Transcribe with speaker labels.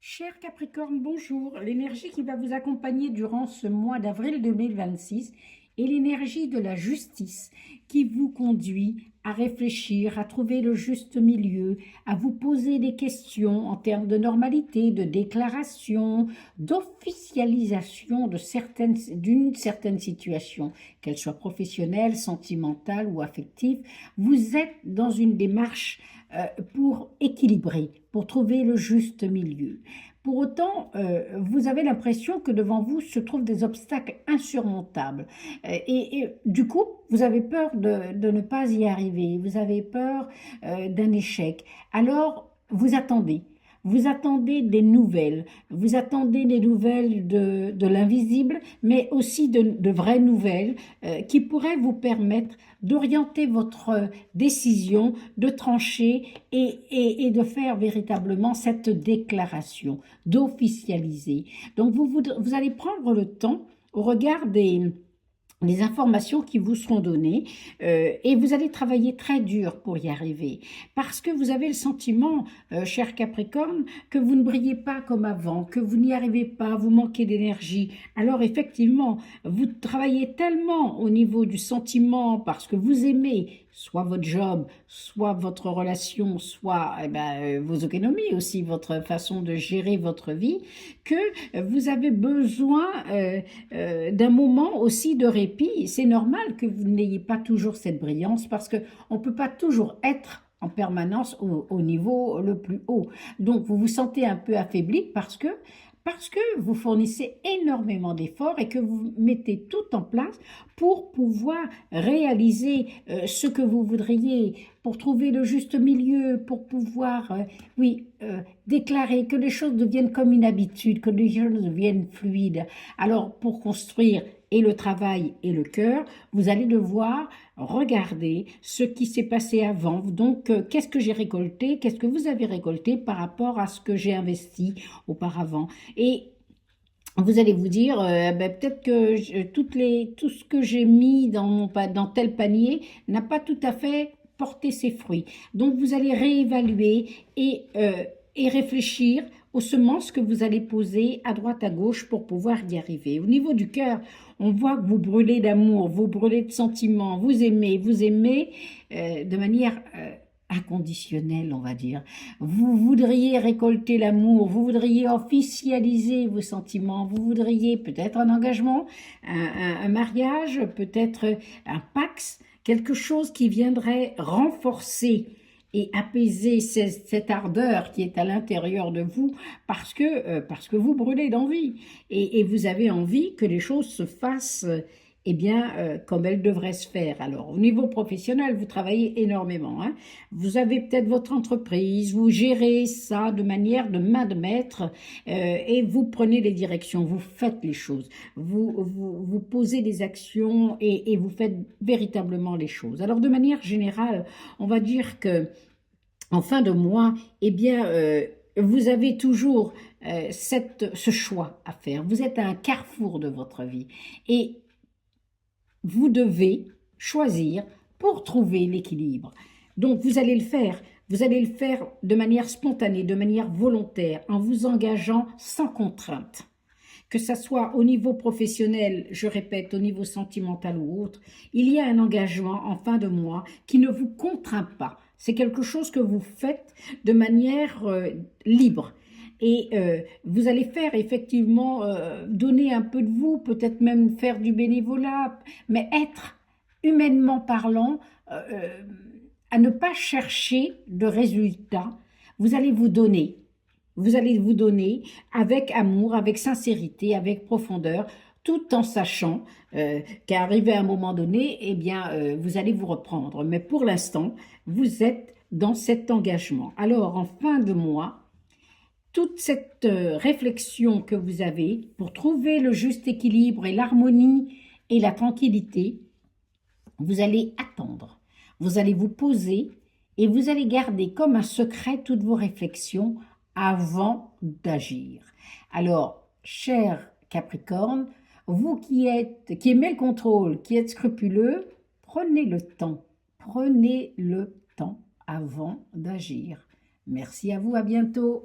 Speaker 1: Cher Capricorne, bonjour. L'énergie qui va vous accompagner durant ce mois d'avril 2026 est l'énergie de la justice qui vous conduit à réfléchir, à trouver le juste milieu, à vous poser des questions en termes de normalité, de déclaration, d'officialisation d'une certaine situation, qu'elle soit professionnelle, sentimentale ou affective. Vous êtes dans une démarche pour équilibrer, pour trouver le juste milieu. Pour autant, vous avez l'impression que devant vous se trouvent des obstacles insurmontables. Et du coup, vous avez peur de ne pas y arriver, vous avez peur d'un échec. Alors, vous attendez. Vous attendez des nouvelles, vous attendez des nouvelles de l'invisible, mais aussi de vraies nouvelles qui pourraient vous permettre d'orienter votre décision, de trancher et de faire véritablement cette déclaration, d'officialiser. Donc vous allez prendre le temps au regard des informations qui vous seront données et vous allez travailler très dur pour y arriver parce que vous avez le sentiment, cher Capricorne, que vous ne brillez pas comme avant, que vous n'y arrivez pas, vous manquez d'énergie. Alors effectivement, vous travaillez tellement au niveau du sentiment parce que vous aimez soit votre job, soit votre relation, soit vos économies aussi, votre façon de gérer votre vie, que vous avez besoin d'un moment aussi de répit. C'est normal que vous n'ayez pas toujours cette brillance parce qu'on ne peut pas toujours être en permanence au niveau le plus haut. Donc vous vous sentez un peu affaibli parce que vous fournissez énormément d'efforts et que vous mettez tout en place pour pouvoir réaliser ce que vous voudriez, pour trouver le juste milieu, pour pouvoir, déclarer que les choses deviennent comme une habitude, que les choses deviennent fluides. Alors, pour construire et le travail et le cœur, vous allez devoir regarder ce qui s'est passé avant. Donc, qu'est-ce que j'ai récolté? Qu'est-ce que vous avez récolté par rapport à ce que j'ai investi auparavant? Et vous allez vous dire, peut-être que tout ce que j'ai mis dans tel panier n'a pas tout à fait porté ses fruits. Donc vous allez réévaluer et réfléchir aux semences que vous allez poser à droite à gauche pour pouvoir y arriver. Au niveau du cœur, on voit que vous brûlez d'amour, vous brûlez de sentiments, vous aimez de manière inconditionnel, on va dire. Vous voudriez récolter l'amour, vous voudriez officialiser vos sentiments, vous voudriez peut-être un engagement, un mariage, peut-être un pax, quelque chose qui viendrait renforcer et apaiser cette ardeur qui est à l'intérieur de vous parce que vous brûlez d'envie et vous avez envie que les choses se fassent comme elles devraient se faire. Alors, au niveau professionnel, vous travaillez énormément. Hein. Vous avez peut-être votre entreprise, vous gérez ça de manière de main de maître et vous prenez les directions, vous faites les choses, vous posez des actions et vous faites véritablement les choses. Alors, de manière générale, on va dire que en fin de mois, vous avez toujours ce choix à faire. Vous êtes à un carrefour de votre vie et vous devez choisir pour trouver l'équilibre. Donc vous allez le faire. Vous allez le faire de manière spontanée, de manière volontaire, en vous engageant sans contrainte. Que ça soit au niveau professionnel, je répète, au niveau sentimental ou autre, il y a un engagement en fin de mois qui ne vous contraint pas. C'est quelque chose que vous faites de manière libre. Et vous allez faire effectivement, donner un peu de vous, peut-être même faire du bénévolat, mais être humainement parlant, à ne pas chercher de résultats. Vous allez vous donner. Vous allez vous donner avec amour, avec sincérité, avec profondeur, tout en sachant qu'arrivé à un moment donné, vous allez vous reprendre. Mais pour l'instant, vous êtes dans cet engagement. Alors, en fin de mois, toute cette réflexion que vous avez pour trouver le juste équilibre et l'harmonie et la tranquillité, vous allez attendre, vous allez vous poser et vous allez garder comme un secret toutes vos réflexions avant d'agir. Alors, cher Capricorne, vous qui aimez le contrôle, qui êtes scrupuleux, prenez le temps avant d'agir. Merci à vous, à bientôt.